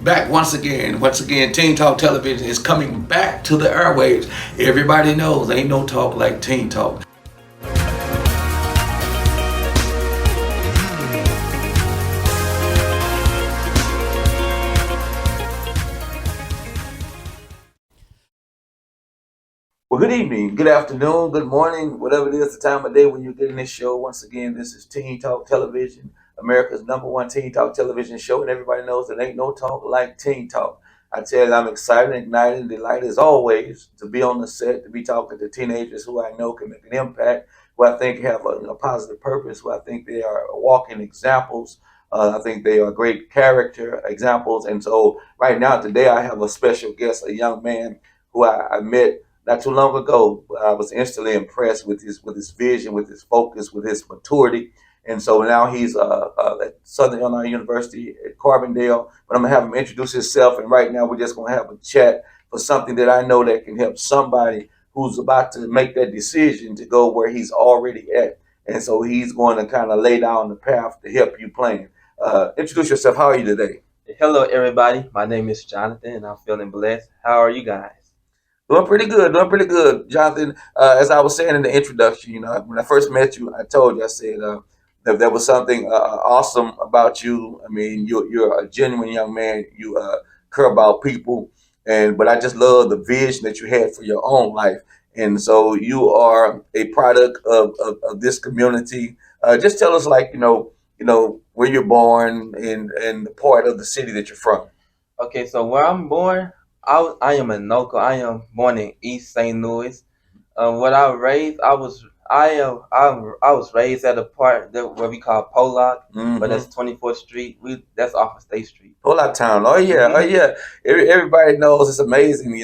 back once again. Once again, Teen Talk Television is coming back to the airwaves. Everybody knows ain't no talk like Teen Talk. Well, good evening, good afternoon, good morning, whatever it is, the time of day when you're getting this show. Once again, this is Teen Talk Television, America's #1 Teen Talk television show, and everybody knows that ain't no talk like Teen Talk. I tell you, I'm excited, ignited, and delighted as always to be on the set, to be talking to teenagers who I know can make an impact, who I think have a positive purpose, who I think they are walking examples. I think they are great character examples. And so, right now, today, I have a special guest, a young man who I met not too long ago. I was instantly impressed with his vision, with his focus, with his maturity. And so now he's at Southern Illinois University at Carbondale. But I'm gonna have him introduce himself, and right now we're just gonna have a chat for something that I know that can help somebody who's about to make that decision to go where he's already at. And so he's going to kind of lay down the path to help you plan. Introduce yourself. How are you today? Hello, everybody. My name is Jonathan, and I'm feeling blessed. How are you guys? Doing pretty good, Jonathan. As I was saying in the introduction, when I first met you, I told you, I said that there was something awesome about you. I mean, you're a genuine young man. You care about people, but I just love the vision that you had for your own life. And so you are a product of this community. Just tell us, like, where you're born and the part of the city that you're from. Okay, so where I'm born, I am a local. I am born in East St. Louis. What I was raised, I was raised at a part that what we call Pollock, but that's Mm-hmm. 24th Street. That's off of State Street. Whole lot of town. Oh yeah, oh hmm yeah. Everybody knows it's amazing,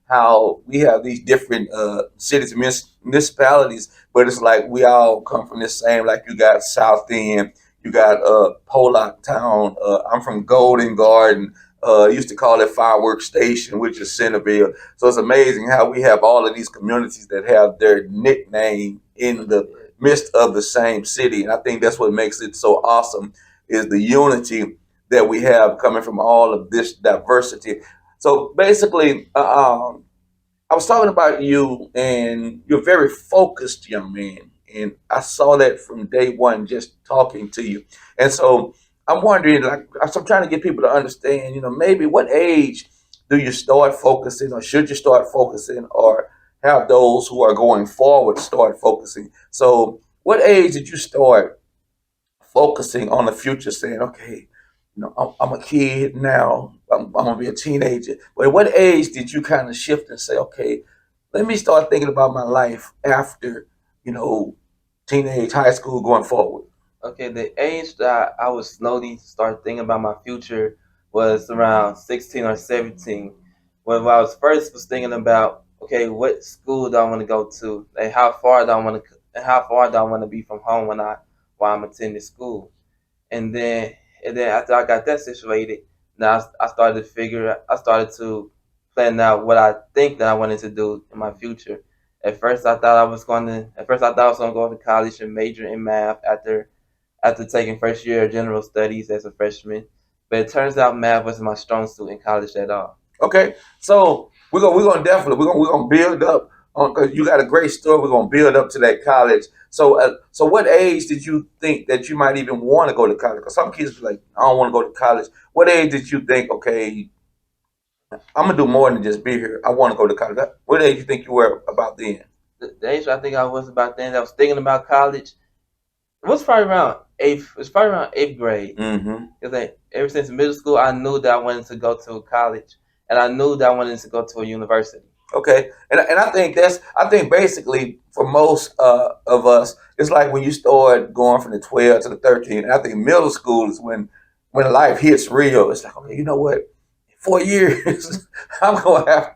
how we have these different cities and municipalities, but it's like we all come from the same. Like you got South End, you got Pollock Town. I'm from Golden Garden. Used to call it Fireworks Station, which is Centerville. So it's amazing how we have all of these communities that have their nickname in the midst of the same city. And I think that's what makes it so awesome is the unity that we have coming from all of this diversity. So basically, I was talking about you, and you're a very focused young man, and I saw that from day one just talking to you. And so I'm wondering, like, I'm trying to get people to understand, maybe what age do you start focusing, or should you start focusing, or have those who are going forward start focusing? So, what age did you start focusing on the future, saying, okay, I'm a kid now, I'm gonna be a teenager. But at what age did you kind of shift and say, okay, let me start thinking about my life after, you know, teenage, high school, going forward? Okay, the age that I would slowly start thinking about my future was around 16 or 17. When I was first was thinking about, okay, what school do I want to go to, and how far do I want to be from home while I'm attending school. and then and then after I got that situated, now I started to plan out what I think that I wanted to do in my future. At first I thought I was going to go to college and major in math after taking first year of general studies as a freshman. But it turns out math wasn't my strong suit in college at all. Okay, so we're gonna definitely we're gonna build up on, because you got a great story. We're gonna build up to that college. So what age did you think that you might even want to go to college? Because some kids are like, I don't want to go to college. What age did you think, okay, I'm gonna do more than just be here. I want to go to college. What age you think you were about then? The age I think I was about then, I was thinking about college. It was probably around eighth. It was probably around eighth grade. Mm-hmm. Because like, ever since middle school, I knew that I wanted to go to college, and I knew that I wanted to go to a university. Okay, and I think basically for most of us, it's like when you start going from the 12 to the 13. And I think middle school is when life hits real. It's like, okay, you know what? 4 years, I'm gonna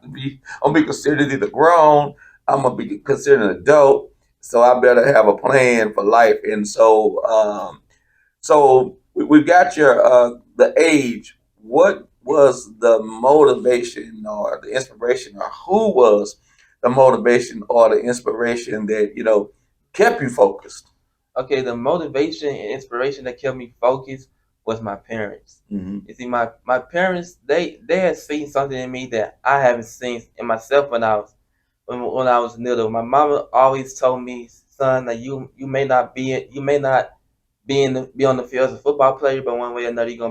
be considered either grown, I'm gonna be considered an adult, so I better have a plan for life. And so we've got your the age. What was the motivation or the inspiration, or who was the motivation or the inspiration that kept you focused? Okay, the motivation and inspiration that kept me focused was my parents. Hmm. You see, my parents they had seen something in me that I haven't seen in myself when I was little. My mama always told me, son, that you may not be on the field as a football player, but one way or another you go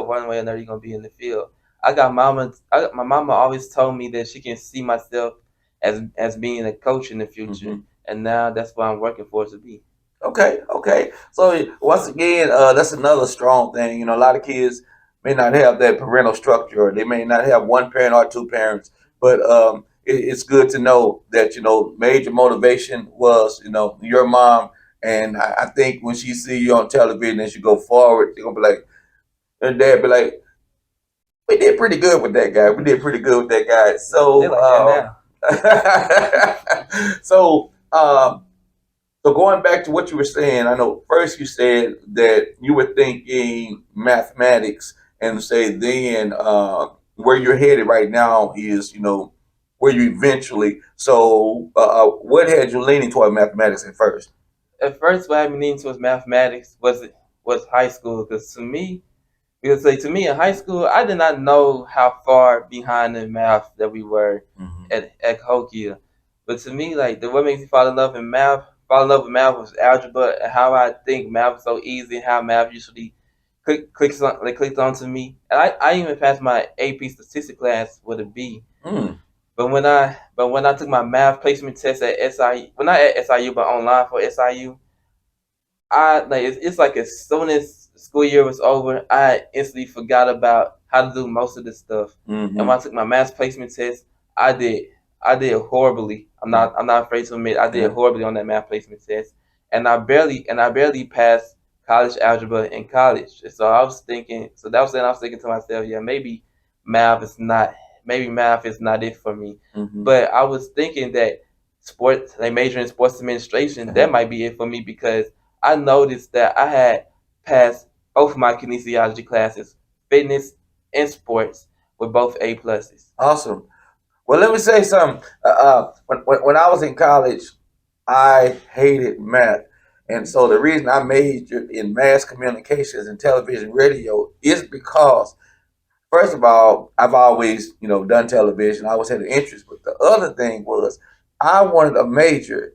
one way or another you're gonna be in the field. My mama always told me that she can see myself as being a coach in the future, Hmm. and now that's what I'm working for to be. Okay, okay. So once again, that's another strong thing. You know, a lot of kids may not have that parental structure, or they may not have one parent or two parents. But it's good to know that major motivation was your mom, and I think when she see you on television as you go forward, they're gonna be like, and dad be like, we did pretty good with that guy. We did pretty good with that guy. They like that now. So so going back to what you were saying, I know first you said that you were thinking mathematics, and say then where you're headed right now is where you eventually. So what had you leaning toward mathematics at first? At first, what I leaned towards mathematics was high school, because like to me in high school, I did not know how far behind in math that we were Hmm. at Hokia. But to me, like what makes me fall in love with math was algebra and how I think math is so easy and how math usually clicked onto me. And I even passed my AP statistics class with a B. Mm. But when I took my math placement test at SIU, well not at SIU but online for SIU, I like it's like as soon as school year was over, I instantly forgot about how to do most of this stuff. And when Hmm. I took my math placement test, I did I did horribly. I'm not afraid to admit I did Yeah. horribly on that math placement test, and I barely passed college algebra in college. So I was thinking, so that was then I was thinking to myself, yeah, math is not maybe math is not it for me. Hmm. But I was thinking that sports, like majoring in sports administration, that Uh-huh. might be it for me because I noticed that I had passed both of my kinesiology classes, fitness and sports, with both A pluses. Awesome. Well, let me say something. When I was in college, I hated math. And so the reason I majored in mass communications and television radio is because, first of all, I've always, done television. I always had an interest. But the other thing was I wanted a major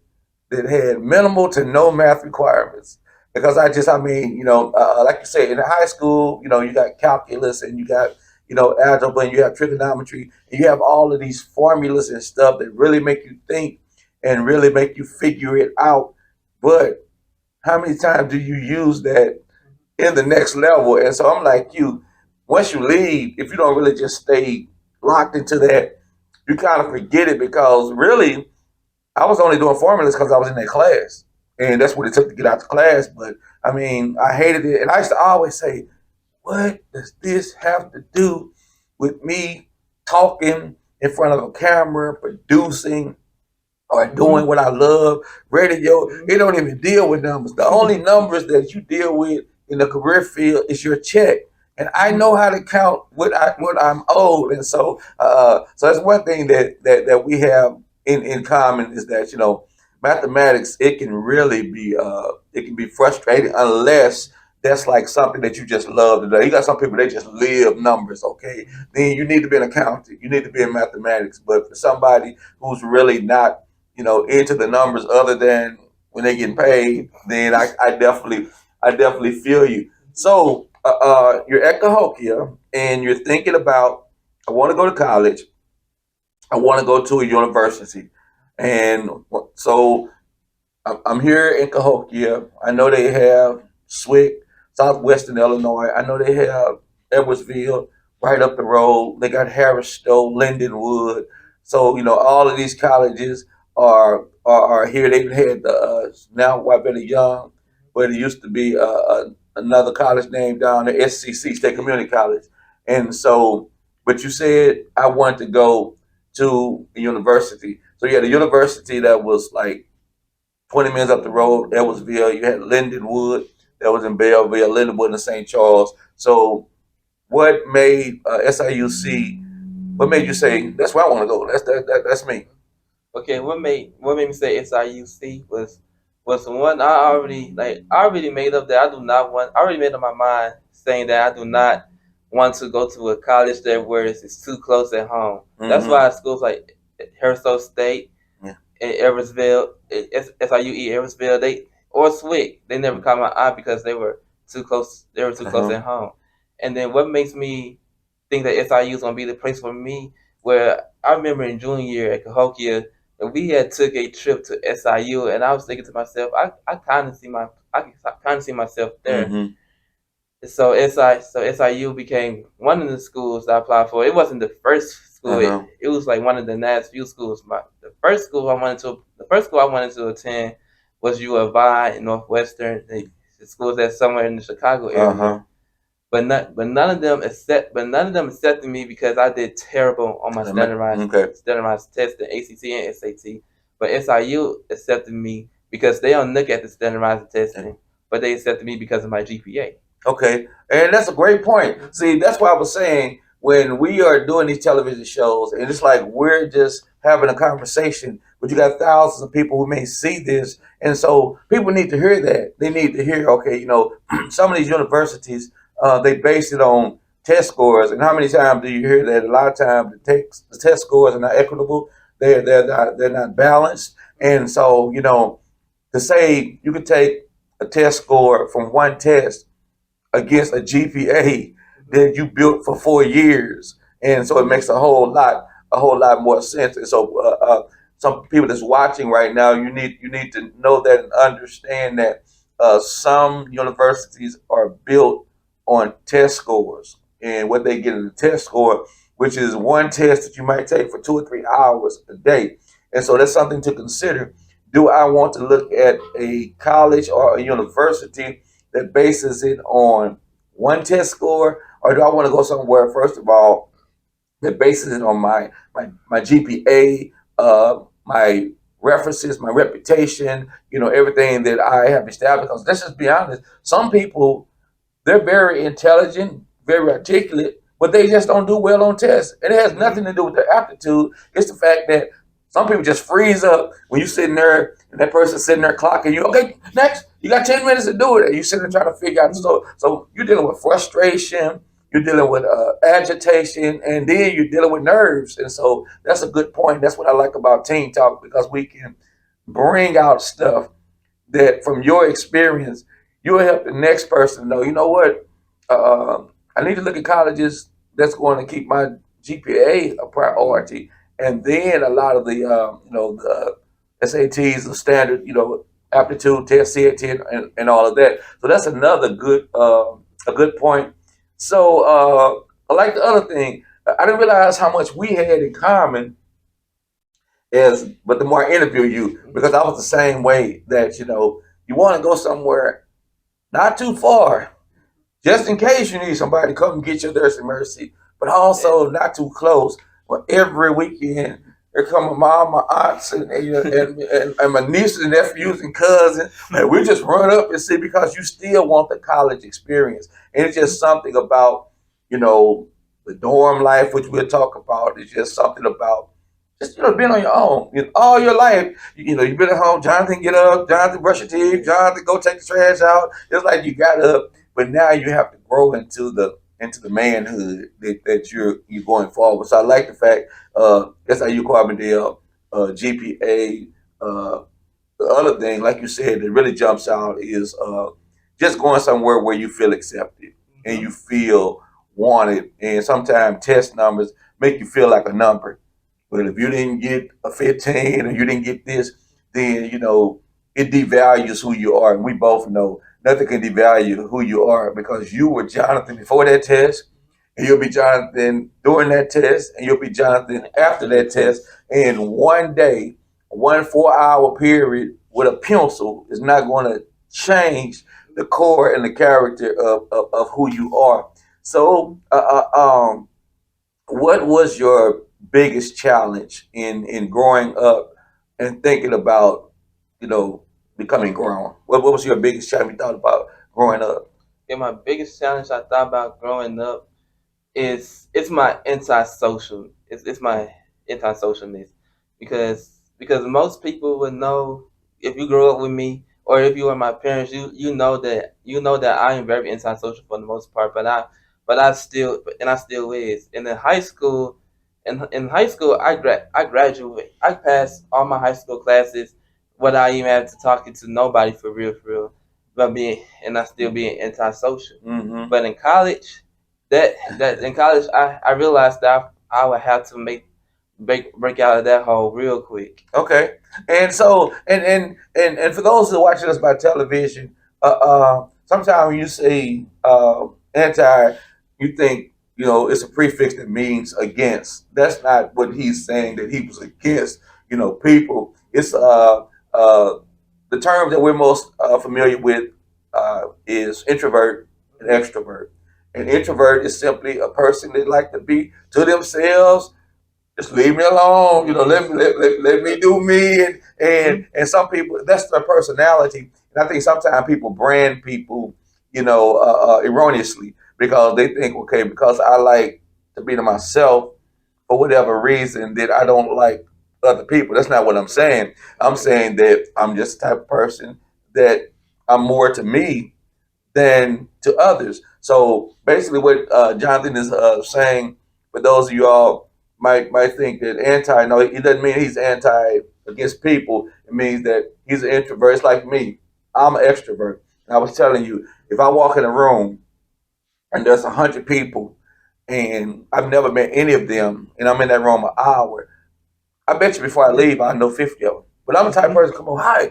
that had minimal to no math requirements. Because I mean, like you say, in high school, you got calculus and you got, algebra and you have trigonometry and you have all of these formulas and stuff that really make you think and really make you figure it out. But how many times do you use that in the next level? And so I'm like you, once you leave, if you don't really just stay locked into that, you kind of forget it because really I was only doing formulas because I was in that class, and that's what it took to get out the class. But I mean, I hated it, and I used to always say, "What does this have to do with me talking in front of a camera, producing, or doing what I love, radio?" It don't even deal with numbers. The only numbers that you deal with in the career field is your check. And I know how to count what I'm owed, and so that's one thing that we have in common is that mathematics it can be frustrating unless that's like something that you just love to do. You got some people they just live numbers, okay? Then you need to be an accountant, you need to be in mathematics. But for somebody who's really not into the numbers other than when they're getting paid, then I definitely feel you. So you're at Cahokia and you're thinking about, I want to go to college, I want to go to a university, and so I'm here in Cahokia. I know they have Swick, Southwestern Illinois. I know they have Edwardsville right up the road. They got Harris Stowe, Lindenwood. So all of these colleges are here. They've had the now Wabella Young, but it used to be another college name down there, SCC State Community College. And so, but you said I wanted to go to a university. So you had a university that was like 20 minutes up the road, Edwardsville. You had Lindenwood that was in Belleville, Lindenwood in St. Charles. So, what made SIUC? What made you say that's where I want to go? That's me. Okay, what made me say SIUC was one I already made up that I do not want. I already made up my mind saying that I do not want to go to a college that where it's too close at home. That's Mm-hmm. why schools like Harrisville State, Yeah. in Eversville, SIUE Eversville, they or Swick, they never caught my eye because they were too close. They were too close Uh-huh. at home. And then what makes me think that SIU is gonna be the place for me? Where I remember in junior year at Cahokia, and we had took a trip to SIU, and I was thinking to myself, I kind of see myself there. Mm-hmm. So SIU became one of the schools that I applied for. It wasn't the first school. Uh-huh. It was like one of the last few schools. The first school I wanted to attend was U of I and Northwestern, the schools that's somewhere in the Chicago area. Uh-huh. But none of them accepted me because I did terrible on my Okay. standardized test, the ACT and SAT. But SIU accepted me because they don't look at the standardized testing, but they accepted me because of my GPA. Okay, and that's a great point. See, that's why I was saying when we are doing these television shows, and it's like we're just having a conversation, but you got thousands of people who may see this, and so people need to hear that. They need to hear, okay, some of these universities, they base it on test scores, and how many times do you hear that? A lot of times the test scores are not equitable. They're not balanced, and so to say you could take a test score from one test against a GPA that you built for 4 years, and so it makes a whole lot more sense. And so, some people that's watching right now, you need to know that and understand that some universities are built on test scores and what they get in the test score, which is one test that you might take for 2 or 3 hours a day. And so that's something to consider. Do I want to look at a college or a university that bases it on one test score, or do I want to go somewhere first of all that bases it on my GPA, my references, my reputation, everything that I have established? Because let's just be honest, some people, they're very intelligent, very articulate, but they just don't do well on tests. And it has nothing to do with their aptitude. It's the fact that some people just freeze up when you're sitting there and that person's sitting there clocking you. Okay, next, you got 10 minutes to do it. And you're sitting there trying to figure out. So you're dealing with frustration, you're dealing with agitation, and then you're dealing with nerves. And so that's a good point. That's what I like about Team Talk, because we can bring out stuff that from your experience, you'll help the next person know, you know what, I need to look at colleges that's going to keep my GPA a priority. And then a lot of the SATs, the standard, aptitude test, CAT, and all of that. So that's another a good point. So I like the other thing. I didn't realize how much we had in common but the more I interview you, because I was the same way that you want to go somewhere not too far, just in case you need somebody to come and get your dirty mercy, but also not too close. But every weekend, there come my mom, my aunts, and my nieces and nephews and cousins, and we just run up and see, because you still want the college experience. And it's just something about, you know, the dorm life, which we'll talk about. It's just something about just being on your own. All your life. You've been at home. Jonathan, get up. Jonathan, brush your teeth. Jonathan, go take the trash out. It's like you got up, but now you have to grow into the manhood that you're going forward. So I like the fact that's how you Carbondale, GPA. The other thing, like you said, that really jumps out is just going somewhere where you feel accepted and you feel wanted. And sometimes test numbers make you feel like a number. But if you didn't get a 15 or you didn't get this, then it devalues who you are. And we both know nothing can devalue who you are, because you were Jonathan before that test, and you'll be Jonathan during that test, and you'll be Jonathan after that test. And one day, 1 4 hour period with a pencil is not going to change the core and the character of who you are. So, what was your biggest challenge in growing up and thinking about becoming grown? What was your biggest challenge you thought about growing up? And my biggest challenge I thought about growing up is it's my antisocial. It's my antisocialness because most people would know if you grow up with me, or if you were my parents, you know that I am very antisocial for the most part, but I still and I still is. And in high school, in high school, I graduate. I passed all my high school classes without even having to talking to nobody for real. But being and I still being antisocial. Hmm. But in college, that in college, I realized that I would have to break out of that hole real quick. Okay, and so and for those who are watching us by television, sometimes when you say anti, you think it's a prefix that means against. That's not what he's saying. That he was against people. It's the term that we're most familiar with is introvert and extrovert. An introvert is simply a person that like to be to themselves, just leave me alone. Let me do me. And some people, that's their personality. And I think sometimes people brand people, erroneously because they think, okay, because I like to be to myself for whatever reason that I don't like other people. That's not what I'm saying. I'm saying that I'm just the type of person that I'm more to me than to others. So basically, what Jonathan is saying, for those of you all might think that anti, no, it doesn't mean he's anti against people. It means that he's an introvert. It's like me. I'm an extrovert. And I was telling you, if I walk in a room and there's 100 people and I've never met any of them, and I'm in that room an hour, I bet you before I leave, I know 50 of them. But I'm the type of person, come on, hi,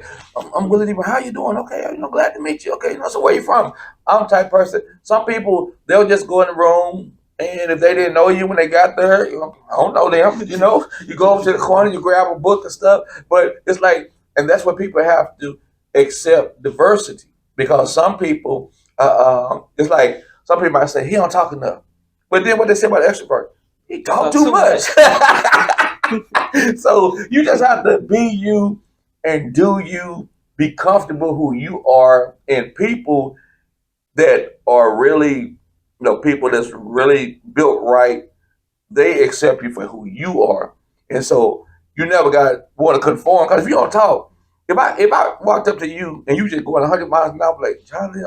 I'm Willie. How you doing? Okay, glad to meet you. Okay, so where you from? I'm the type of person. Some people, they'll just go in the room, and if they didn't know you when they got there, I don't know them. You go over to the corner, you grab a book and stuff. But it's like, and that's what people have to accept diversity, because some people, it's like some people might say he don't talk enough, but then what they say about extrovert, he talk too much. So you just have to be you and do you, be comfortable who you are, and people that are really, people that's really built right, they accept you for who you are. And so you never got want to conform, because if you don't talk, if I walked up to you and you just going 100 miles an hour, like, Charlie,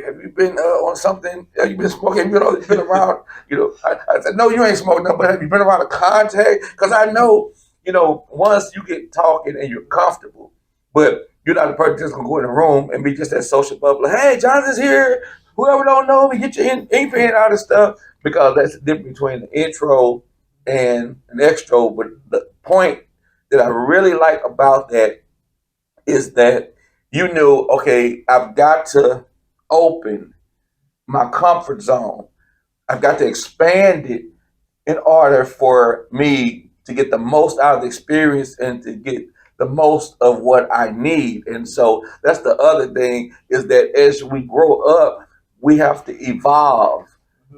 have you been on something? Have you been smoking? Have you been around? I said, no, you ain't smoking nothing, but have you been around a contact? Because I know, once you get talking and you're comfortable, but you're not the person just gonna go in the room and be just that social bubble. Hey, Jonathan's here. Whoever don't know me, get your ink pen out of stuff, because that's the difference between the intro and an extro. But the point that I really like about that is that you knew, okay, I've got to open my comfort zone. I've got to expand it in order for me to get the most out of the experience and to get the most of what I need. And so that's the other thing, is that as we grow up, we have to evolve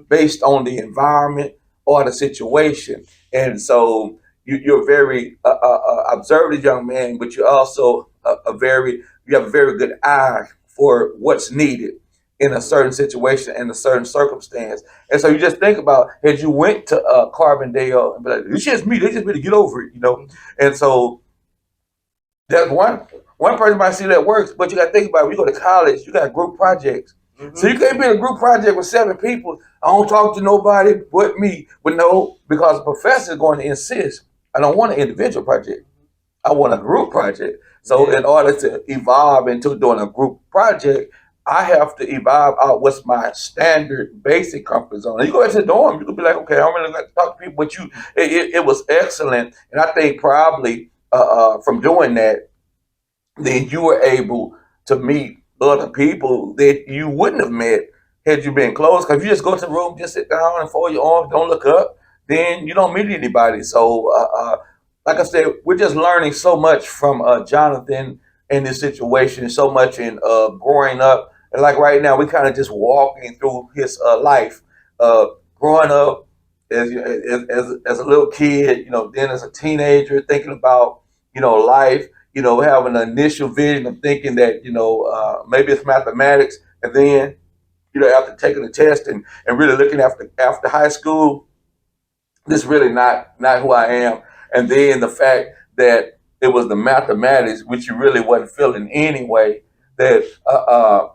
based on the environment or the situation. And so you're a very observant young man, but you're also you have a very good eye for what's needed in a certain situation and a certain circumstance. And so you just think about, as you went to Carbondale and be like, this just me, they just need to get over it. And so that one person might see that works, but you got to think about it. When you go to college, you got group projects. So you can't be in a group project with 7 people. I don't talk to nobody but me. But no, because the professor is going to insist, I don't want an individual project. I want a group project. So in order to evolve into doing a group project, I have to evolve out what's my standard basic comfort zone. And you go into the dorm, you could be like, okay, I'm really like to talk to people, but it was excellent. And I think probably from doing that, then you were able to meet other people that you wouldn't have met had you been close. Because if you just go to the room, just sit down and fold your arms, don't look up, then you don't meet anybody. So, like I said, we're just learning so much from Jonathan in this situation, so much in growing up. And like right now, we kind of just walking through his life, uh, growing up as a little kid, then as a teenager, thinking about life, having an initial vision of thinking that, maybe it's mathematics. And then, after taking the test and really looking after high school, this is really not who I am. And then the fact that it was the mathematics, which you really wasn't feeling anyway. that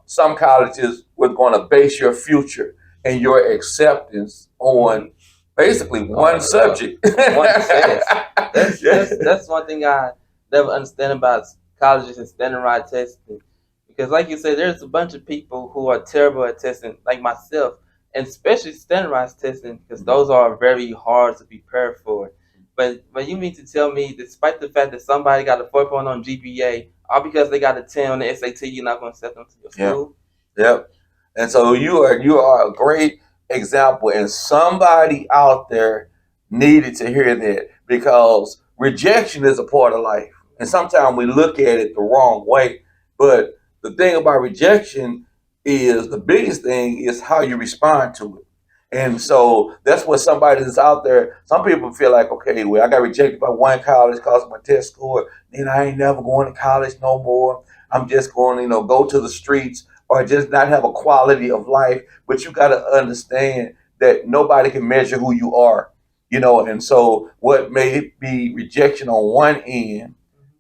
some colleges were going to base your future and your acceptance Mm-hmm. on basically one Well, subject. one test. That's Yeah. that's that's one thing I never understand about colleges and standardized testing. Because, like you said, there's a bunch of people who are terrible at testing, like myself, and especially standardized testing, because those are very hard to prepare for. But you mean to tell me, despite the fact that somebody got a 4.0 on GPA, all because they got a 10 on the SAT, you're not going to accept them to your Yeah. school? Yep. And so you are a great example, and somebody out there needed to hear that because rejection is a part of life, and sometimes we look at it the wrong way. But the thing about rejection is the biggest thing is how you respond to it. And so that's what somebody that's out there. Some people feel like, okay, well, I got rejected by one college because of my test score. Then I ain't never going to college no more. I'm just going to, go to the streets or just not have a quality of life. But you got to understand that nobody can measure who you are, And so what may be rejection on one end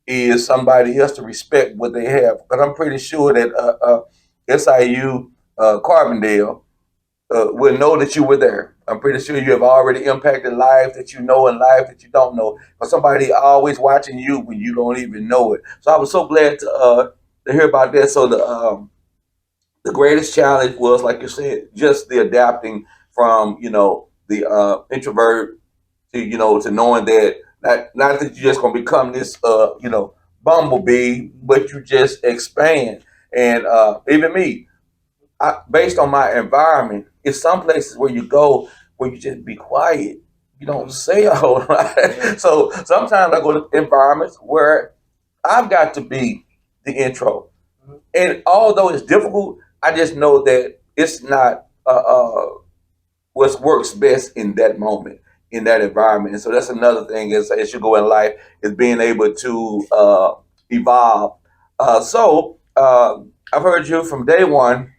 is somebody else to respect what they have. Because I'm pretty sure that SIU Carbondale will know that you were there. I'm pretty sure you have already impacted lives that you know and lives that you don't know. But somebody always watching you when you don't even know it. So I was so glad to hear about that. So the greatest challenge was, like you said, just the adapting from the introvert to to knowing that not that you're just gonna become this bumblebee, but you just expand. And even me, based on my environment, it's some places where you go where you just be quiet. You don't Mm-hmm. say a whole lot. Yeah. So sometimes I go to environments where I've got to be the intro. Mm-hmm. And although it's difficult, I just know that it's not what works best in that moment, in that environment. And so that's another thing as you go in life is being able to evolve. I've heard you from day one.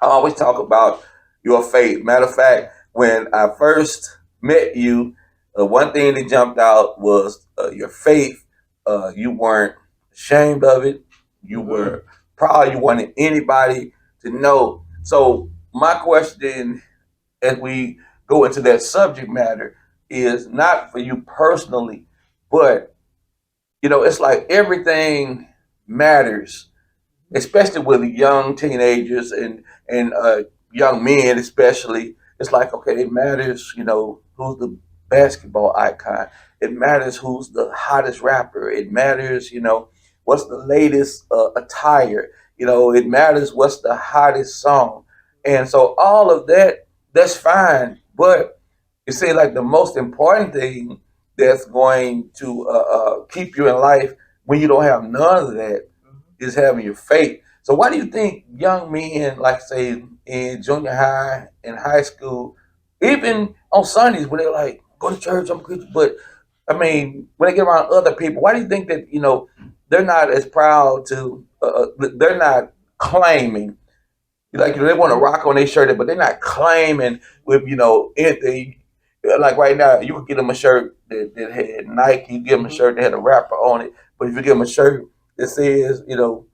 I always talk about your faith. Matter of fact, when I first met you, one thing that jumped out was your faith. You weren't ashamed of it. You Mm-hmm. were proud. You wanted anybody to know. So my question, as we go into that subject matter, is not for you personally, but it's like everything matters, especially with young teenagers and young men, especially. It's like, okay, it matters, who's the basketball icon. It matters who's the hottest rapper. It matters, what's the latest attire. It matters what's the hottest song. And so all of that, that's fine. But it seems like the most important thing that's going to keep you in life when you don't have none of that is having your faith. So why do you think young men, like say in junior high and high school, even on Sundays when they're like, go to church, I'm a Christian, but I mean, when they get around other people, why do you think that, they're not as proud to, they're not claiming, like, they want to rock on their shirt, but they're not claiming with, anything. Like right now, you could get them a shirt that had Nike, you give them a Mm-hmm. shirt that had a rapper on it, but if you give them a shirt that says, something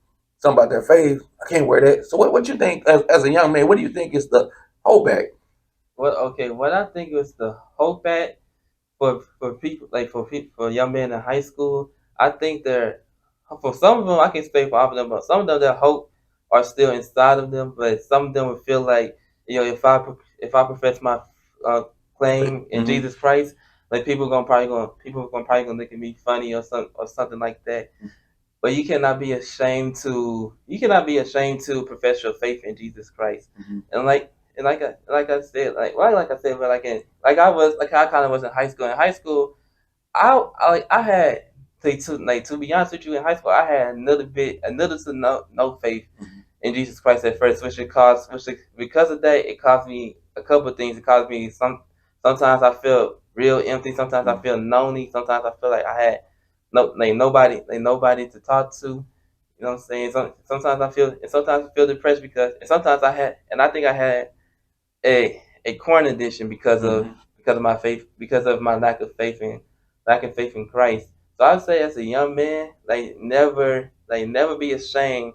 about their faith, I can't wear that. So what you think as a young man? What do you think is the holdback? Well, okay. What I think was the hope at for people like for young men in high school, I think they're for some of them I can speak for all of them, but some of them their hope are still inside of them, but some of them would feel like if I profess my uh, claim in Mm-hmm. Jesus Christ, like people gonna probably gonna look at me funny or something like that. But you cannot be ashamed to profess your faith in Jesus Christ. Mm-hmm. And like I said, but like I kind of was in high school. In high school, I had to be honest with you, in high school I had another to no faith Mm-hmm. in Jesus Christ at first, because of that it caused me a couple of things. It caused me sometimes I feel real empty. Sometimes I feel lonely. Sometimes I feel like I had nobody to talk to. You know what I'm saying? Sometimes I feel depressed and sometimes I think I had a corn addiction Mm-hmm. because of my faith, because of my lack of faith in Christ. So I'd say as a young man, like never be ashamed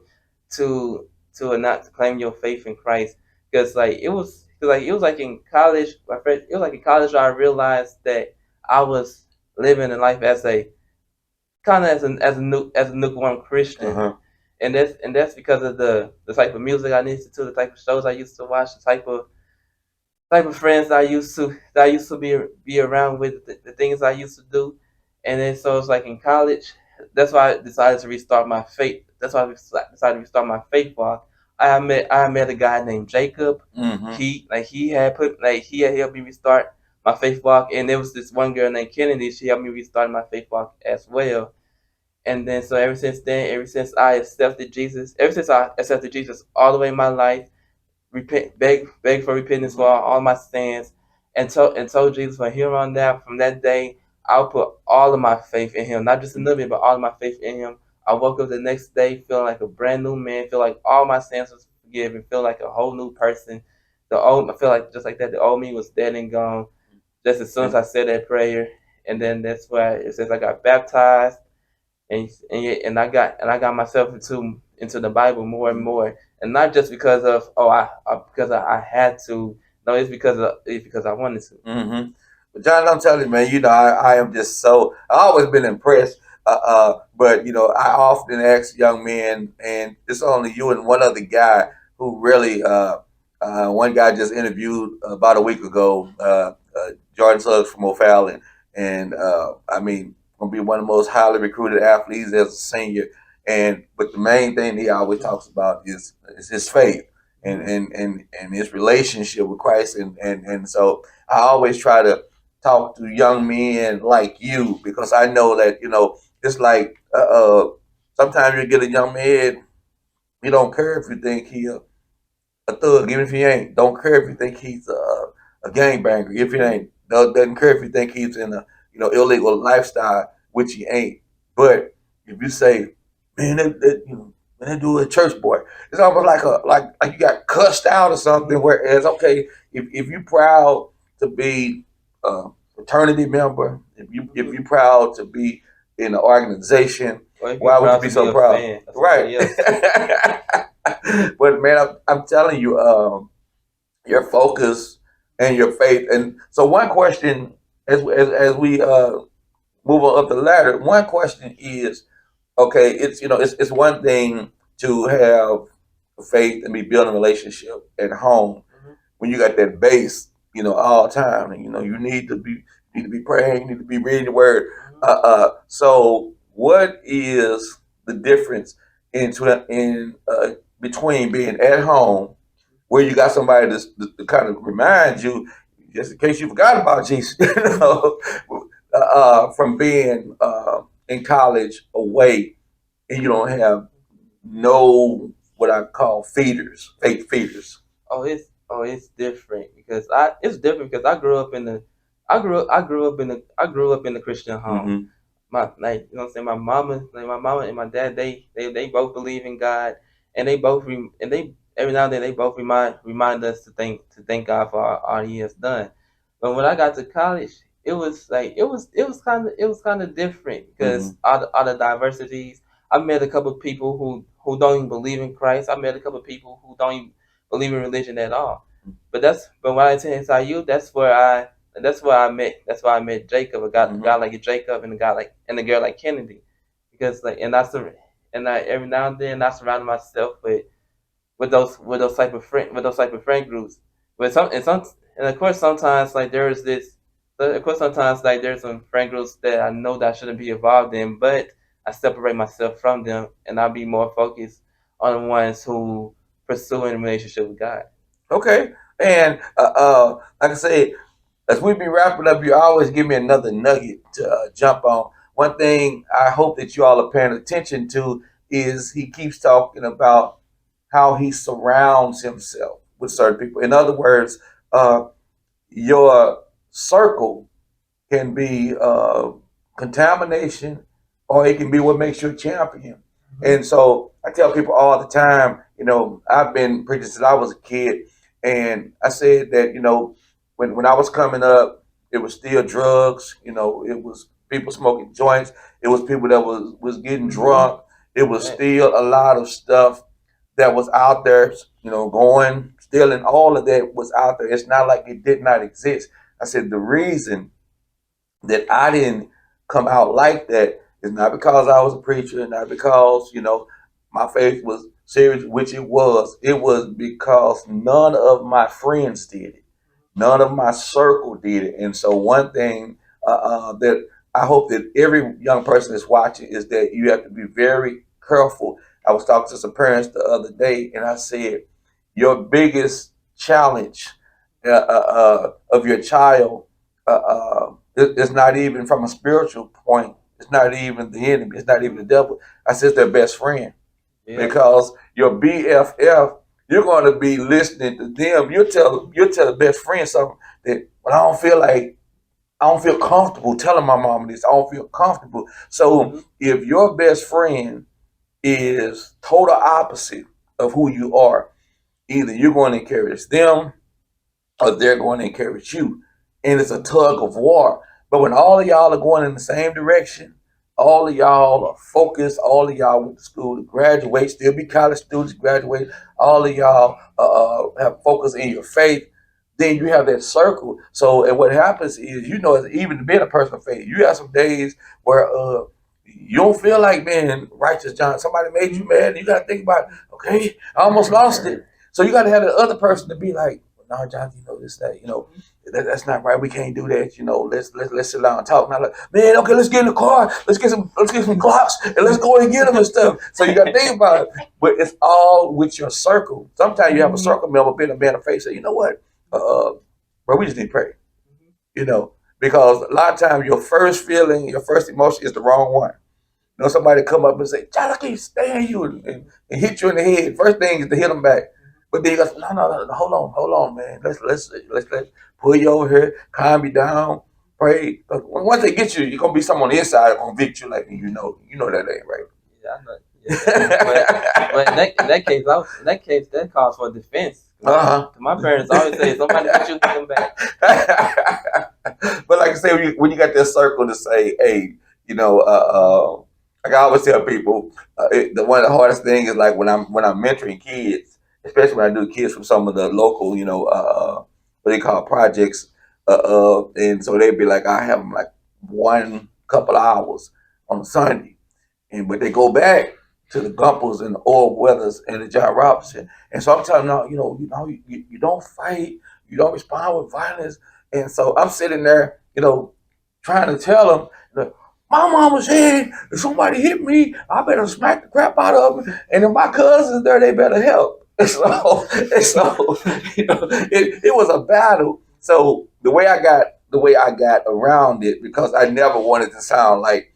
to not to claim your faith in Christ, because it was like in college. It was like in college I realized that I was living in life as a kind of as a lukewarm Christian, Uh-huh. and that's because of the type of music I listened to, the type of shows I used to watch, the type of friends that I used to be around with, the things I used to do, and then so it's like in college. That's why I decided to restart my faith. That's why I decided to restart my faith walk. I met a guy named Jacob. Mm-hmm. He had helped me restart my faith walk, and there was this one girl named Kennedy. She helped me restart my faith walk as well. And then so ever since then, ever since I accepted Jesus all the way in my life, beg for repentance for all my sins, and told Jesus from here on down, from that day, I'll put all of my faith in Him, not just a little bit, but all of my faith in Him. I woke up the next day feeling like a brand new man, feel like all my sins was forgiven, feel like a whole new person. I feel like just like that, the old me was dead and gone. Just as soon as I said that prayer, and then that's why it says I got baptized, and I got myself into the Bible more and more, and not just because of I had to. No, it's because I wanted to. Mm-hmm. But John, I'm telling you, man, I am just so I always been impressed. But I often ask young men, and it's only you and one other guy who really. One guy just interviewed about a week ago, Jordan Suggs from O'Fallon, and I mean, gonna be one of the most highly recruited athletes as a senior. And but the main thing he always talks about is his faith and his relationship with Christ, and so I always try to talk to young men like you because I know that it's like sometimes you get a young man, he don't care if you think he a thug, even if he ain't. Don't care if you think he's a gangbanger, if he ain't. Doesn't care if you think he's in a illegal lifestyle, which he ain't. But if you say, man, man, that dude a church boy, it's almost like like you got cussed out or something. Whereas, okay, if you proud to be a fraternity member, if you proud to be in an organization, Or if you're why would you proud be to be so a proud? fan of Right. somebody else. But man, I'm telling you, your focus and your faith. And so, one question as we move on up the ladder, one question is, okay, it's one thing to have faith and be building a relationship at home when you got that base, all the time, and you need to be praying, you need to be reading the word. So, what is the difference in between being at home, where you got somebody to kind of remind you, just in case you forgot about Jesus, from being in college away, and you don't have no what I call feeders, fake feeders. It's different because I grew up in the I grew up in the Christian home. Mm-hmm. My like you know what I'm saying, my mama and my dad, they both believe in God, and they every now and then they both remind us to thank God for all He has done. But when I got to college, it was kind of different Mm-hmm. because all the diversities. I met a couple of people who don't even believe in Christ. I met a couple of people who don't even believe in religion at all. But when I attended SIU, that's why I met Jacob, a guy like Jacob, and a girl like Kennedy, because and I every now and then I surround myself with those type of friend groups. But some and of course sometimes like there's this of course sometimes like there's some friend groups that I know that I shouldn't be involved in, but I separate myself from them and I'll be more focused on the ones who pursuing a relationship with God. Okay, and like I said, as we be wrapping up, you always give me another nugget to jump on. One thing I hope that you all are paying attention to is he keeps talking about how he surrounds himself with certain people. In other words, your circle can be contamination, or it can be what makes you a champion. And so I tell people all the time, I've been preaching since I was a kid, and I said that when I was coming up, it was still drugs. It was people smoking joints. It was people that was getting drunk. It was Right. still a lot of stuff. that was out there, going, stealing, all of that was out there. It's not like it did not exist. I said the reason that I didn't come out like that is not because I was a preacher, not because, my faith was serious, which it was. It was because none of my friends did it. None of my circle did it. And so one thing that I hope that every young person is watching is that you have to be very careful. I was talking to some parents the other day, and I said, your biggest challenge of your child it's not even from a spiritual point. It's not even the enemy. It's not even the devil. I said it's their best friend Yeah. because your BFF, you're going to be listening to them. You tell the best friend something that when I don't feel comfortable telling my mom this. I don't feel comfortable. So Mm-hmm. if your best friend is total opposite of who you are, either you're going to encourage them or they're going to encourage you. And it's a tug of war. But when all of y'all are going in the same direction, all of y'all are focused, all of y'all went to school to graduate, still be college students, graduate, all of y'all have focus in your faith, then you have that circle. So, and what happens is, even being a person of faith, you have some days where you don't feel like being righteous, John. Somebody made you mad, and you got to think about, okay, I almost lost it. So you got to have the other person to be like, no, John, this, that, that's not right. We can't do that. Let's sit down and talk. Not like, man, okay, let's get in the car. Let's get some clocks and let's go and get them and stuff. So you got to think about it. But it's all with your circle. Sometimes you have a circle member being a man of faith. Say, you know what, bro, we just need to pray. Because a lot of times your first feeling, your first emotion is the wrong one. Somebody come up and say, John, I can't stand you, and hit you in the head. First thing is to hit them back. But then you go, no, hold on, man. Let's pull you over here, calm you down, pray. 'Cause once they get you, you're gonna be someone on the inside that convict you, like you know that ain't Yeah, I know. Yeah, but in that case, that calls for defense. right. My parents always say, somebody hit you, come back. But like I say, when you got that circle to say, hey, like I always tell people, one of the hardest things is like when I'm mentoring kids, especially when I do kids from some of the local, what they call projects, and so they'd be like, I have them like one couple hours on a Sunday, but they go back to the Gumpels and the Oral Weathers and the John Robinson. And so I'm telling them, you don't fight, you don't respond with violence. And so I'm sitting there, trying to tell them, my mama said if somebody hit me, I better smack the crap out of them. And if my cousins there, they better help. And so it was a battle. So the way I got around it, because I never wanted to sound like,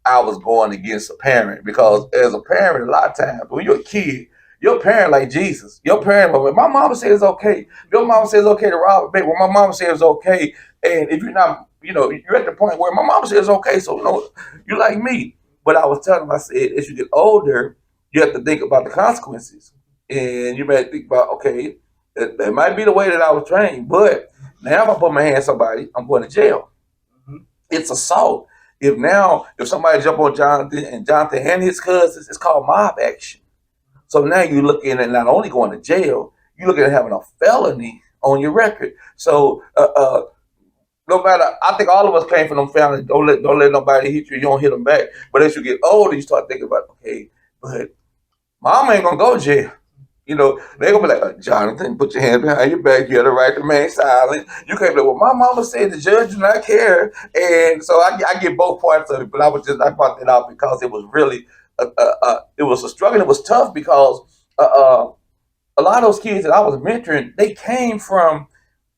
I was going against a parent, because as a parent, a lot of times when you're a kid, your parent like Jesus. Your parent, when my mama says it's okay, your mama says it's okay to rob a bank. When my mama says it's okay, and if you're not, you're at the point where my mama says it's okay, so no, you like me. But I was telling them, I said, as you get older, you have to think about the consequences, and you may think about, okay, that might be the way that I was trained, but now if I put my hand on somebody, I'm going to jail. Mhm. It's assault. If somebody jump on Jonathan and Jonathan and his cousins, it's called mob action. So now you're looking at not only going to jail, you're looking at having a felony on your record. So no matter, I think all of us came from them families. Don't let nobody hit you. You don't hit them back. But as you get older, you start thinking about, okay, but mama ain't gonna go to jail. They gonna be like, Jonathan, put your hands behind your back. You have the right to remain silent. You can't be like, well, my mama said the judge do not care. And so I get both parts of it, but I brought that out because it was really, it was a struggle. It was tough because uh, uh, a lot of those kids that I was mentoring, they came from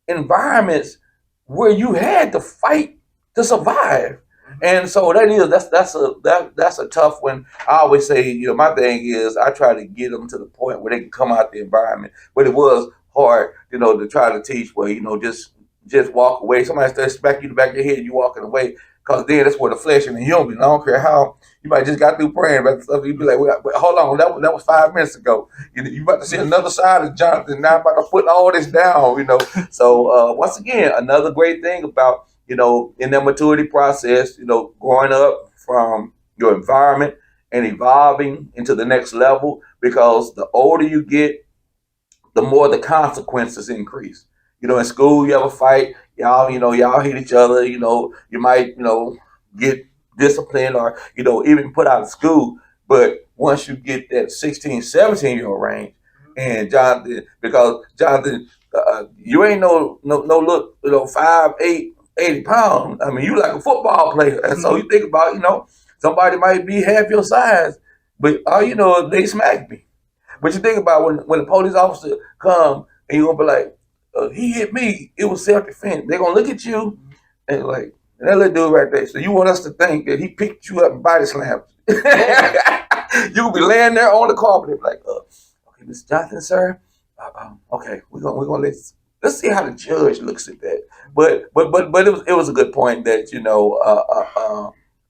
environments where you had to fight to survive. And so that's a tough one. I always say, my thing is I try to get them to the point where they can come out the environment. But it was hard, to try to teach where, just walk away. Somebody starts smack you in the back of your head, you walking away. Because then that's where the flesh and the human. I don't care how you might just got through praying about stuff. You'd be like, wait, hold on, that was 5 minutes ago. You about to see another side of Jonathan. Now I'm about to put all this down. So once again, another great thing about, in that maturity process, growing up from your environment and evolving into the next level, because the older you get, the more the consequences increase. In school, you have a fight, y'all hit each other, you might, get disciplined or, even put out of school. But once you get that 16, 17-year-old range, and Jonathan, because Jonathan, you ain't no look, 5'8", 80 pounds. I mean, you like a football player. And so you think about, somebody might be half your size, but all you know is they smack me. But you think about when the police officer come and you gonna be like, he hit me. It was self defense. They're gonna look at you and like that little dude right there. So you want us to think that he picked you up and body slammed you? You will be laying there on the carpet and be like, okay, Mr. Johnson, sir. Okay, we're gonna let's see how the judge looks at that. But it was a good point that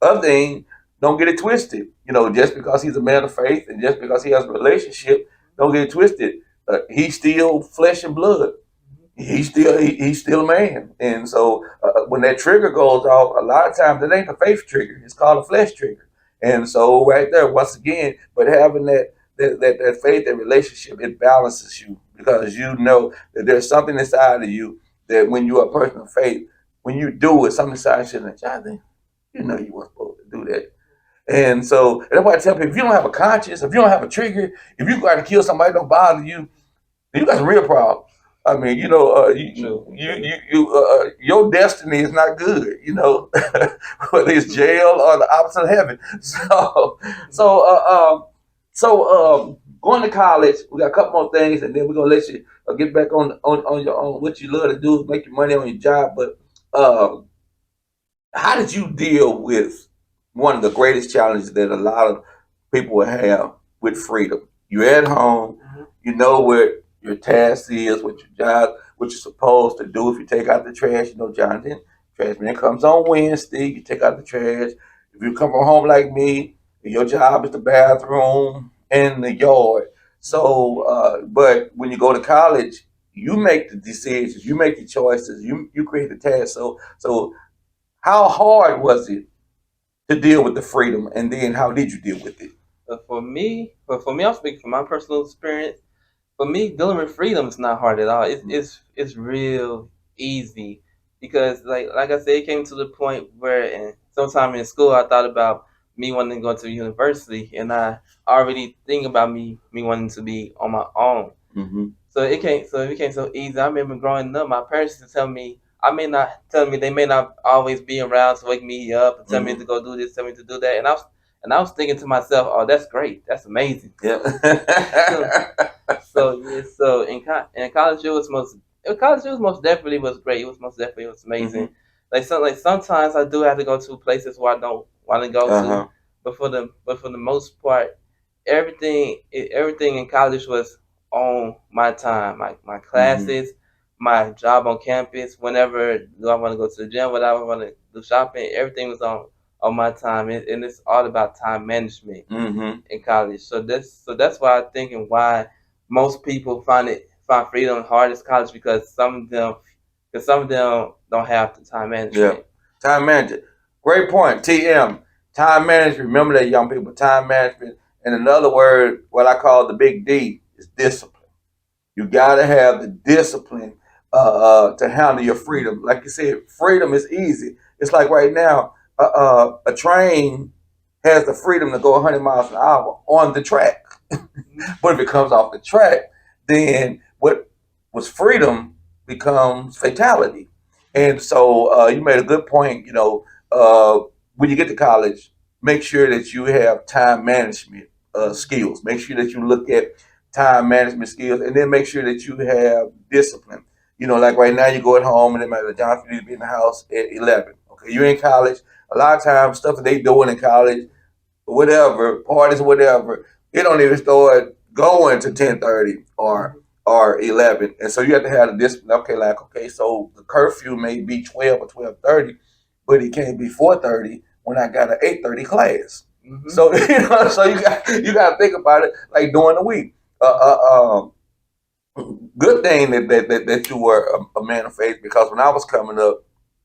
other thing, don't get it twisted. Just because he's a man of faith and just because he has a relationship, don't get it twisted. He's still flesh and blood. He's still a man, and so when that trigger goes off, a lot of times it ain't the faith trigger; it's called a flesh trigger. And so right there, once again, but having that faith and relationship, it balances you because you know that there's something inside of you that when you're a person of faith, when you do it, something inside you like, Jonathan, you weren't supposed to do that. And so and that's why I tell people: if you don't have a conscience, if you don't have a trigger, if you got to kill somebody, don't bother you. You got some real problems. I mean, your destiny is not good. Whether it's jail or the opposite of heaven. So, going to college, we got a couple more things, and then we're gonna let you get back on what you love to do, make your money on your job. But um, how did you deal with one of the greatest challenges that a lot of people have with freedom? You're at home, you know what your task is, what your job, what you're supposed to do. If you take out the trash, Jonathan, trash man comes on Wednesday, you take out the trash. If you come from home like me, your job is the bathroom and the yard. So, but when you go to college, you make the decisions, you make the choices, you create the task. So how hard was it to deal with the freedom, and then how did you deal with it? For me, I'll speak from my personal experience. For me, dealing with freedom is not hard at all. It's real easy because like I said, it came to the point where, and sometime in school, I thought about me wanting to go to university, and I already think about me wanting to be on my own. Mm-hmm. So it became so easy. I remember growing up, my parents used to tell me, I may not tell me they may not always be around to wake me up and tell me to go do this, tell me to do that, and I was thinking to myself, oh, that's great, that's amazing. Yeah. So in college, it was most definitely was great. It was most definitely was amazing. Like sometimes I do have to go to places where I don't want to go Uh-huh. to, but for the most part, everything in college was on my time. My classes, my job on campus. Whenever do I want to go to the gym, whenever I want to do shopping, everything was on my time, and it's all about time management Mm-hmm. in college. So that's why I think and why most people find freedom hard as college because some of them don't have the time Yeah. management. Time management. Great point. TM. Time management. Remember that, young people. Time management. And another word, what I call the big D, is discipline. You got to have the discipline to handle your freedom. Like you said, freedom is easy. It's like right now, a train has the freedom to go 100 miles an hour on the track. But if it comes off the track, then what was freedom becomes fatality. And so you made a good point. When you get to college, make sure that you have time management skills. Make sure that you look at time management skills, and then make sure that you have discipline. Like right now, you go at home and they might be John, you need to be in the house at 11. Okay, you're in college. A lot of times, stuff that they doing in college, whatever parties, whatever, it don't even start going to 10:30 or 11, and so you have to have the discipline. Okay, like okay, so the curfew may be 12 or 12:30, but it can't be 4:30 when I got an 8:30 class. So so you got to think about it like during the week. Good thing that you were a man of faith because when I was coming up,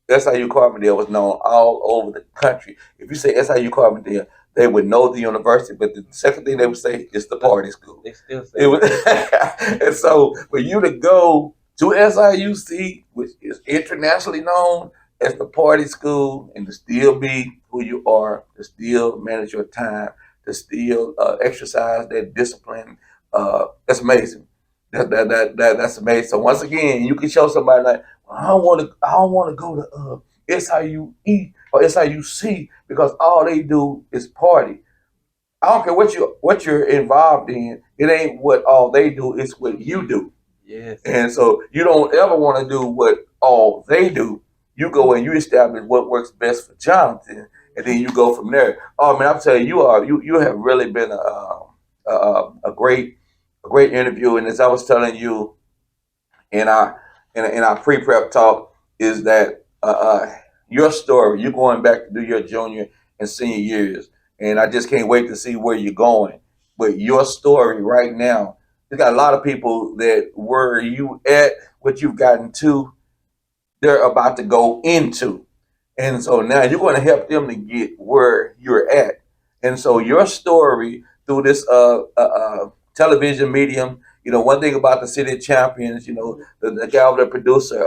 SIU Carbondale was known all over the country. If you say SIU Carbondale, they would know the university. But the second thing they would say is the But party school. they still It say was, and so for you to go to SIUC, which is internationally known as the party school, and to still be who you are, to still manage your time, to still exercise that discipline, that's amazing. That's amazing. So once again, you can show somebody like, well, I don't want to go to SIUE or SIUC because all they do is party. I don't care what you're involved in. It ain't what all they do. It's what you do. yes. And so you don't ever want to do what all they do. You go and you establish what works best for Jonathan, and then you go from there. Oh man, I'm telling you, you have really been a great interview. And as I was telling you in our pre prep talk, is that your story. You're going back to do your junior and senior years, and I just can't wait to see where you're going. But your story right now, you got a lot of people that where you at, what you've gotten to, they're about to go into. And so now you're going to help them to get where you're at. And so your story through this television medium, one thing about the City of Champions, the guy, the producer,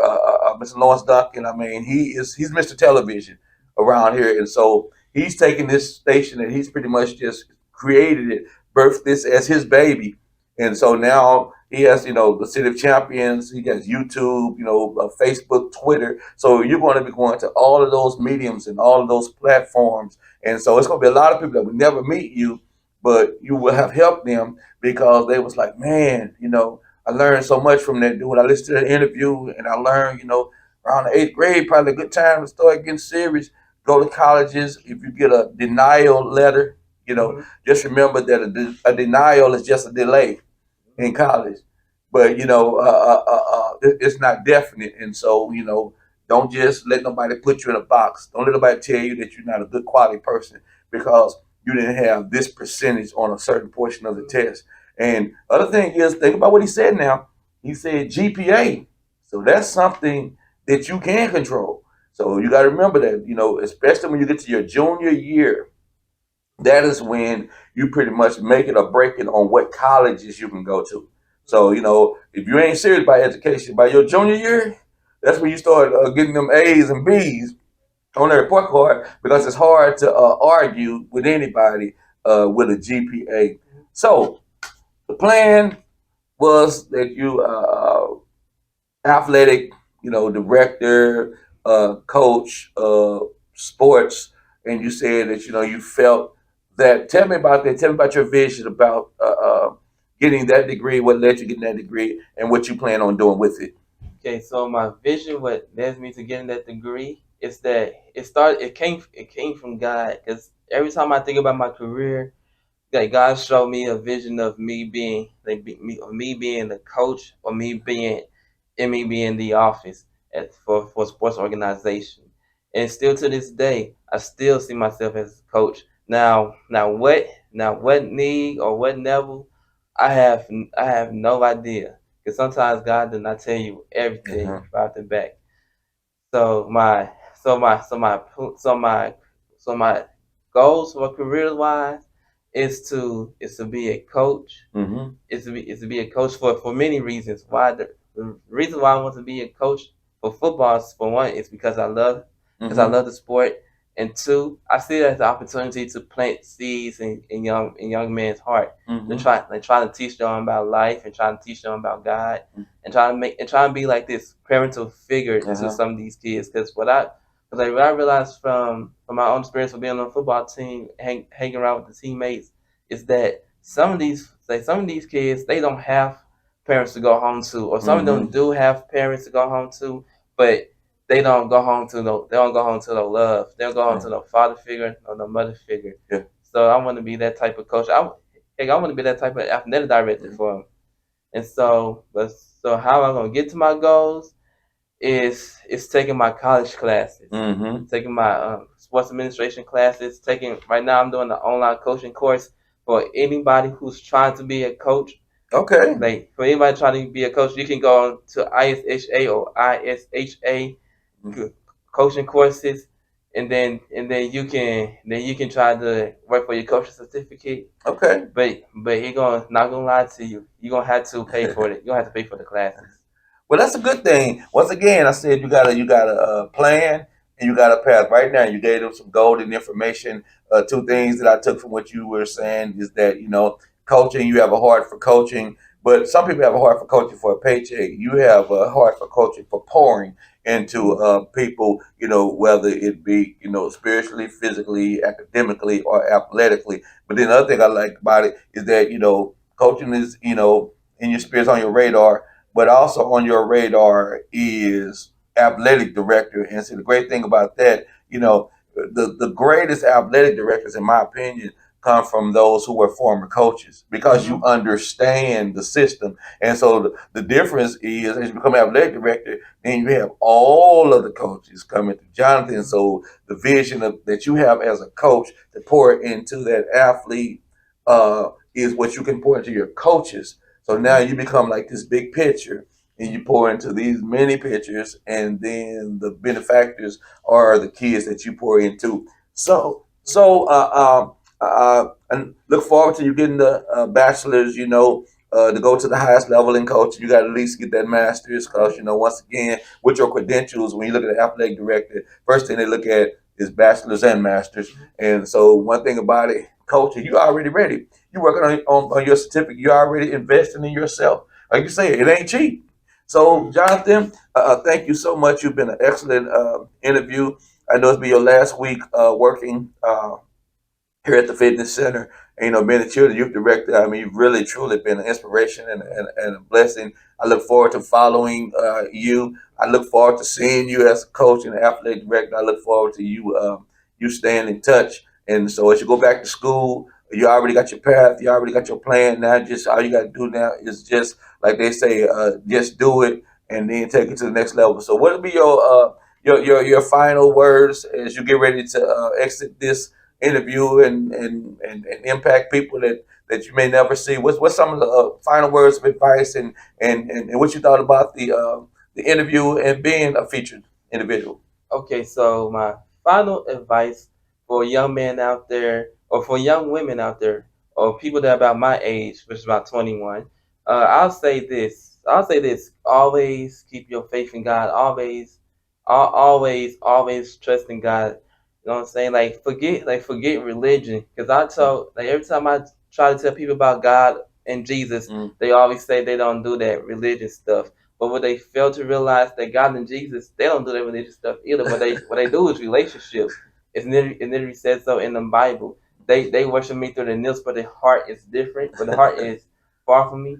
Mr. Lawrence Duncan, I mean, he's Mr. Television around here. And so he's taking this station and he's pretty much just created it, birthed this as his baby. And so now he has, the City of Champions. He has YouTube, Facebook, Twitter. So you're going to be going to all of those mediums and all of those platforms. And so it's going to be a lot of people that would never meet you, but you will have helped them because they was like, man, I learned so much from that dude. I listened to the interview and I learned, around the eighth grade, probably a good time to start getting serious. Go to colleges. If you get a denial letter, just remember that a denial is just a delay in college, but it's not definite, and so don't just let nobody put you in a box. Don't let nobody tell you that you're not a good quality person because you didn't have this percentage on a certain portion of the test. And other thing is, think about what he said. Now he said GPA, so that's something that you can control. So you got to remember that, especially when you get to your junior year, that is when you pretty much make it or break it on what colleges you can go to. So, if you ain't serious about education by your junior year, that's when you start getting them A's and B's on the report card because it's hard to argue with anybody with a GPA. So, the plan was that you athletic, director, coach, sports, and you said that you felt that. Tell me about that. Tell me about your vision about getting that degree. What led you getting that degree, and what you plan on doing with it. Okay, so my vision, what led me to getting that degree, is that it came from God. Because every time I think about my career, like God showed me a vision of me being me being the coach, or me being the office for a sports organization. And still to this day, I still see myself as a coach. Now what need or what level, I have no idea. Because sometimes God does not tell you everything Mm-hmm. right the back. So my so my so my so my so my goals for career wise is to be a coach. Mm-hmm. Is to be a coach for many reasons. The reason why I want to be a coach for football is, for one, is because I Mm-hmm. love the sport, and two, I see it as an opportunity to plant seeds in young men's heart, to Mm-hmm. try to teach them about life, and try to teach them about God, and try to be like this parental figure to Uh-huh. some of these kids. What I realized from my own experience of being on a football team, hanging around with the teammates, is that some of these kids, they don't have parents to go home to, or some of them Mm-hmm. do have parents to go home to, but they don't go home to no love. They don't go home Yeah. to no father figure or no mother figure. Yeah. So I want to be that type of coach. I want to be that type of athletic director for them. And so how I'm gonna get to my goals is taking my college classes, Mm-hmm. taking my sports administration classes. Taking right now, I'm doing the online coaching course for anybody who's trying to be a coach. Okay. Like, for anybody trying to be a coach, you can go on to ISHA or ISHA Mm-hmm. coaching courses, and then you can try to work for your coaching certificate. Okay. But he gonna not gonna lie to you. You gonna have to pay for it. You gonna have to pay for the classes. Well, that's a good thing. Once again, I said you got a plan and you got a path. Right now, you gave them some golden information. Two things that I took from what you were saying is that coaching. You have a heart for coaching, but some people have a heart for coaching for a paycheck. You have a heart for coaching for pouring into people. Whether it be spiritually, physically, academically, or athletically. But then the other thing I like about it is that coaching is in your spirits on your radar, but also on your radar is athletic director. And so the great thing about that, the greatest athletic directors, in my opinion, come from those who were former coaches because you Hmm. understand the system. And so the difference is as you become athletic director, then you have all of the coaches coming to Jonathan. So the vision that you have as a coach to pour into that athlete is what you can pour into your coaches. So now you become like this big pitcher and you pour into these many pitchers, and then the benefactors are the kids that you pour into. And look forward to you getting the bachelor's, to go to the highest level in coaching. You got to at least get that master's because, once again, with your credentials, when you look at the athletic director, first thing they look at is bachelor's and master's. And so, one thing about it, coaching, you already ready. You're working on your certificate. You're already investing in yourself. Like you say, it ain't cheap. So, Jonathan, thank you so much. You've been an excellent interview. I know it's been your last week working here at the fitness center. And, being a children youth director, I mean, you've really truly been an inspiration and a blessing. I look forward to following you. I look forward to seeing you as a coach and athletic director. I look forward to you staying in touch. And so as you go back to school, you already got your path. You already got your plan. Now, just all you got to do now is just like they say, just do it and then take it to the next level. So, what would be your final words as you get ready to exit this interview and impact people that you may never see? What's some of the final words of advice and what you thought about the interview and being a featured individual? Okay, so my final advice for young men out there, or for young women out there, or people that are about my age, which is about 21, I'll say this: always keep your faith in God. Always trust in God. You know what I'm saying? Forget religion. Because I told, like, every time I try to tell people about God and Jesus, Mm. they always say they don't do that religious stuff. But what they fail to realize that God and Jesus, they don't do that religious stuff either. What they do is relationships. It literally says so in the Bible. They worship me through the lips, but their heart is different. But the heart is far from me.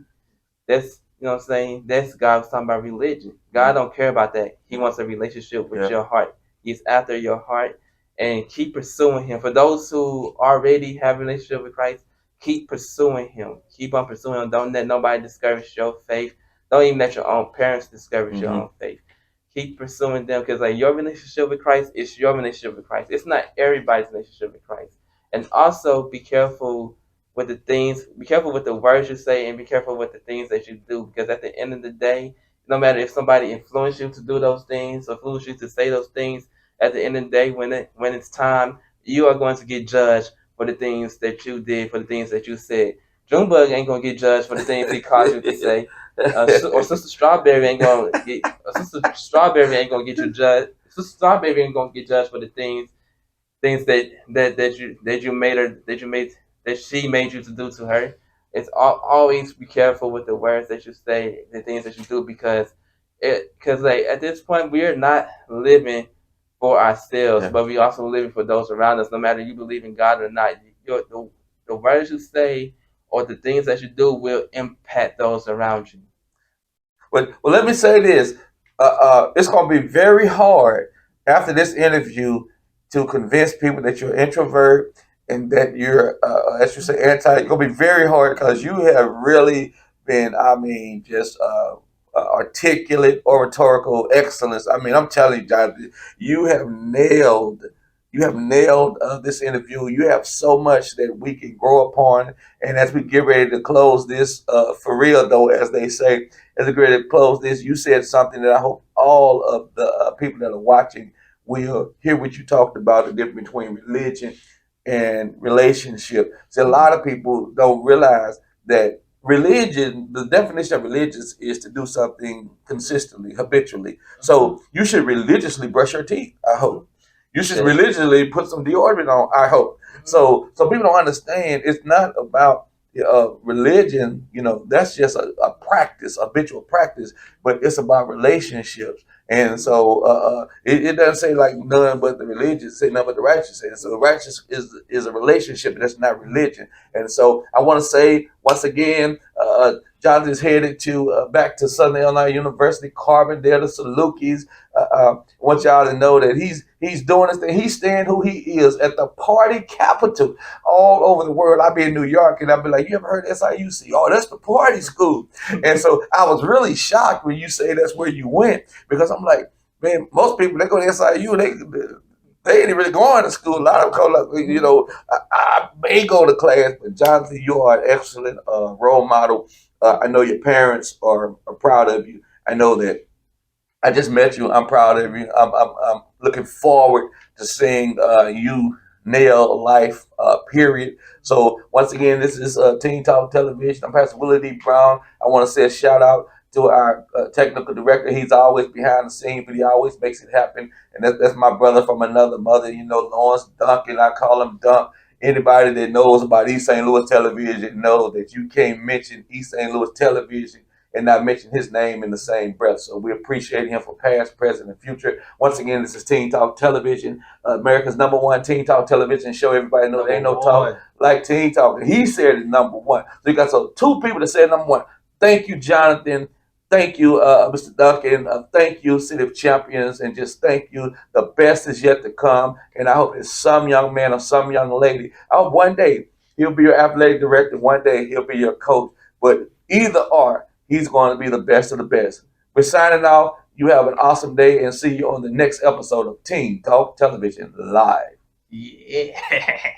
That's, you know what I'm saying. That's God was talking about religion. God don't care about that. He wants a relationship with Yeah. your heart. He's after your heart, and keep pursuing Him. For those who already have a relationship with Christ, keep pursuing Him. Keep on pursuing Him. Don't let nobody discourage your faith. Don't even let your own parents discourage your Mm-hmm. own faith. Keep pursuing them, because like your relationship with Christ is your relationship with Christ. It's not everybody's relationship with Christ. And also be careful with the things, be careful with the words you say, and be careful with the things that you do, because at the end of the day, no matter if somebody influenced you to do those things or influenced you to say those things, at the end of the day, when it's time, you are going to get judged for the things that you did, for the things that you said. Junebug ain't gonna get judged for the things he caused you to say. Or Sister Strawberry ain't gonna get. Or Sister Strawberry ain't gonna get you judged. Sister Strawberry ain't gonna get judged for the things that you made her, that she made you to do to her. Always be careful with the words that you say, the things that you do, because like at this point we are not living for ourselves, Yeah. but we also living for those around us. No matter you believe in God or not, the words you say or the things that you do will impact those around you. Well, let me say this: it's going to be very hard after this interview to convince people that you're an introvert and that you're, as you say, anti. It's going to be very hard because you have really been, I mean, just articulate, oratorical excellence. I mean, I'm telling you, John, you have nailed. You have nailed this interview. You have so much that we can grow upon. And as we get ready to close this, for real though, as they say, as a great to close this, you said something that I hope all of the people that are watching will hear what you talked about, the difference between religion and relationship. So a lot of people don't realize that religion, the definition of religious is to do something consistently, habitually. So you should religiously brush your teeth, I hope. You should Yes. religiously put some deodorant on, I hope. So people don't understand it's not about religion, that's just a practice, a habitual practice, but it's about relationships. And so it doesn't say like none but the religious, say none but the righteous. And so righteous is a relationship, that's not religion. And so I want to say once again, Jonathan's headed to back to Southern Illinois University, Carbondale, the Salukis. I want y'all to know that he's doing his thing. He's staying who he is at the party capital all over the world. I'll be in New York and I'll be like, you ever heard of SIUC? Oh, that's the party school. And so I was really shocked when you say that's where you went, because I'm like, man, most people, they go to SIU, they ain't really going to school. A lot of them call up, I may go to class, but Jonathan, you are an excellent role model. I know your parents are proud of you. I know that I just met you. I'm proud of you. I'm looking forward to seeing you nail life, period. So, once again, this is Teen Talk Television. I'm Pastor Willie D. Brown. I want to say a shout out to our technical director. He's always behind the scenes, but he always makes it happen. And that's my brother from another mother, Lawrence Duncan. I call him Dunk. Anybody that knows about East St. Louis television knows that you can't mention East St. Louis television and not mention his name in the same breath. So we appreciate him for past, present, and future. Once again, this is Teen Talk Television, America's number one Teen Talk television show. Everybody know there ain't no talk like Teen Talk. And he said it number one. So you got two people that said number one. Thank you, Jonathan. Thank you, Mr. Duncan. Thank you, City of Champions. And just thank you. The best is yet to come. And I hope it's some young man or some young lady. I hope one day he'll be your athletic director. One day he'll be your coach. But either or, he's going to be the best of the best. We're signing off. You have an awesome day and see you on the next episode of Teen Talk Television Live. Yeah.